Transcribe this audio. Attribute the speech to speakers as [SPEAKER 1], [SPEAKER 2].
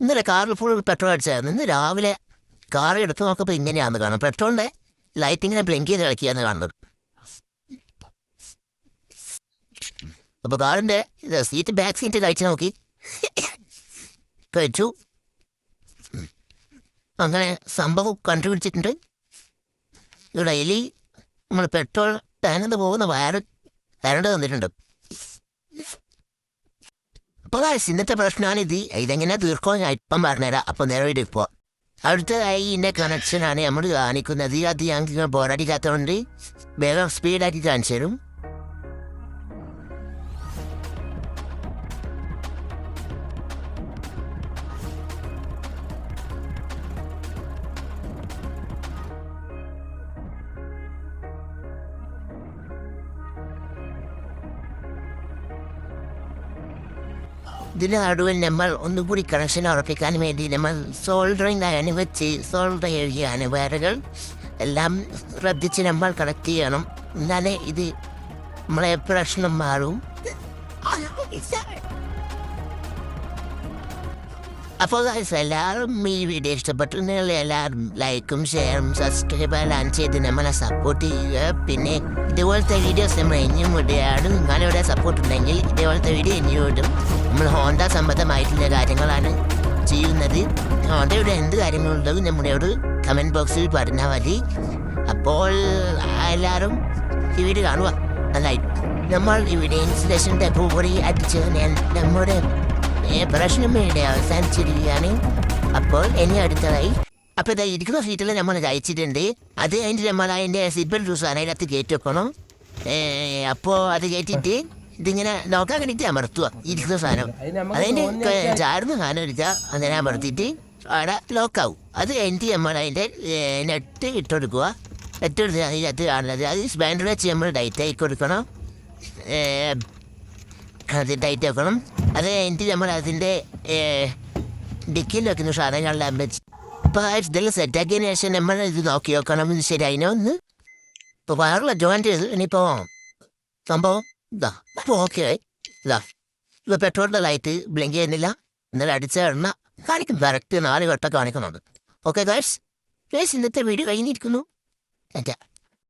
[SPEAKER 1] ഇന്നലെ കാറിൽ full petrol അടിച്ചായിരുന്നു. ഇന്ന് രാവിലെ കാർ എടുത്ത് നോക്കുമ്പോൾ ഇങ്ങനെയാണെന്ന് കാണും. പെട്രോളിൻ്റെ ലൈറ്റ് ഇങ്ങനെ ബ്ലിങ്ക് ചെയ്ത് കളിക്കുകയാണ് കാണുന്നത്. അപ്പോൾ കാറിൻ്റെ സീറ്റ് ബാക്ക് സീറ്റ് കഴിച്ച് നോക്കി കഴിച്ചു. അങ്ങനെ സംഭവം കണ്ടുപിടിച്ചിട്ടുണ്ട്. ഡെയിലി നമ്മൾ പെട്രോൾ ടാനിന്ന് പോകുന്ന വയറ് കരണ്ട് തന്നിട്ടുണ്ട്. അപ്പോൾ ഇന്നത്തെ പ്രശ്നമാണ് ഇതെങ്ങനെ തീർക്കോ ഞാൻ ഇപ്പം പറഞ്ഞുതരാം. അപ്പം നേരെ ഇപ്പോൾ അടുത്തതായി ഇതിൻ്റെ കണക്ഷനാണ് നമ്മൾ കാണിക്കുന്നത്. അത് ഞങ്ങൾക്ക് ബോറടിക്കാത്തതുകൊണ്ട് വേഗം സ്പീഡാക്കി കാണിച്ചു തരും. ഇതിന് നടുവിൽ നമ്മൾ ഒന്നുകൂടി കണക്ഷൻ ഉറപ്പിക്കാൻ വേണ്ടി നമ്മൾ സോൾഡറിങ് അയൺ വെച്ച് സോൾഡർ ചെയ്യുകയാണ്. വയറുകൾ എല്ലാം ശ്രദ്ധിച്ച് നമ്മൾ കണക്ട് ചെയ്യണം. എന്നാലേ ഇത് നമ്മളെ പ്രശ്നം മാറും. അപ്പോൾ എല്ലാവരും ഈ വീഡിയോ ഇഷ്ടപ്പെട്ടുണ്ടെങ്കിൽ എല്ലാവരും ലൈക്കും ഷെയറും സബ്സ്ക്രൈബ് എല്ലാം ചെയ്ത് നമ്മളെ സപ്പോർട്ട് ചെയ്യുക. പിന്നെ ഇതുപോലത്തെ വീഡിയോസ് നമ്മൾ ഇനിയും ഇടുകയാണ്. നിങ്ങളിവിടെ സപ്പോർട്ട് ഉണ്ടെങ്കിൽ ഇതേപോലത്തെ വീഡിയോ ഇനിയും ഇടും. നമ്മൾ ഹോണ്ട സംബന്ധമായിട്ടുള്ള കാര്യങ്ങളാണ് ചെയ്യുന്നത്. ഹോണ്ടയുടെ എന്ത് കാര്യങ്ങളുണ്ടെങ്കിൽ നമ്മളോട് കമൻറ്റ് ബോക്സിൽ പറഞ്ഞാൽ മതി. അപ്പോൾ എല്ലാവരും ഈ വീഡിയോ കാണുക. നന്നായി നമ്മൾ ഇവിടെ ഇൻസ്റ്റലേഷൻ്റെ പൂറി അടിച്ച് നമ്മുടെ പ്രശ്നം ഇവിടെ അവസാനിച്ചിരിക്കുകയാണ്. അപ്പോൾ ഇനി അടുത്തതായി അപ്പോൾ ഇതാ ഇരിക്കുന്ന സീറ്റിൽ നമ്മൾ കഴിച്ചിട്ടുണ്ട്. അത് കഴിഞ്ഞിട്ട് നമ്മൾ അതിൻ്റെ സീറ്റ് ബെൽറ്റ് ജ്യൂസ് അതിനകത്ത് കയറ്റി വെക്കണം. അപ്പോൾ അത് കയറ്റിയിട്ട് ഇതിങ്ങനെ നോക്കാൻ വേണ്ടിയിട്ട് അമർത്തുക ഇരിക്കുന്ന സാധനം. അതിൻ്റെ ചാർന്ന് സാധനം എടുക്കുക. അങ്ങനെ അമർത്തിയിട്ട് അവിടെ ലോക്കാവും. അത് കഴിഞ്ഞിട്ട് നമ്മൾ അതിൻ്റെ നെറ്റ് ഇട്ടുകൊടുക്കുക. നെറ്റ് എടുത്ത് അതിനകത്ത് കാണുന്നത് അത് സ്പാൻഡർ വെച്ച് നമ്മൾ ഡൈറ്റ് ആക്കി കൊടുക്കണം. അത് ടൈറ്റ് വെക്കണം. അത് കഴിഞ്ഞിട്ട് നമ്മൾ അതിൻ്റെ ഡിക്കിൽ വെക്കുന്ന സാധനങ്ങളെല്ലാം വെച്ച് ഇപ്പോൾ ഇതെല്ലാം സെറ്റാക്കിയതിന് ശേഷം നമ്മൾ ഇത് നോക്കി നോക്കണം ശരിയായിനോ ഒന്ന്. ഇപ്പോൾ വയറുള്ള ജോയിൻ ചെയ്ത് ഇനിയിപ്പോൾ സംഭവം ഇതാ അപ്പോൾ ഓക്കെ ഇതാ. ഇപ്പോൾ പെട്രോളിൻ്റെ ലൈറ്റ് ബ്ലിങ്ക് ചെയ്യുന്നില്ല. ഇന്നലെ അടിച്ച എണ്ണ കാണിക്കും. കറക്റ്റ് 4 വട്ടം കാണിക്കുന്നുണ്ട്. ഓക്കെ ഗൈസ് ഇന്നത്തെ വീഡിയോ കഴിഞ്ഞിരിക്കുന്നു.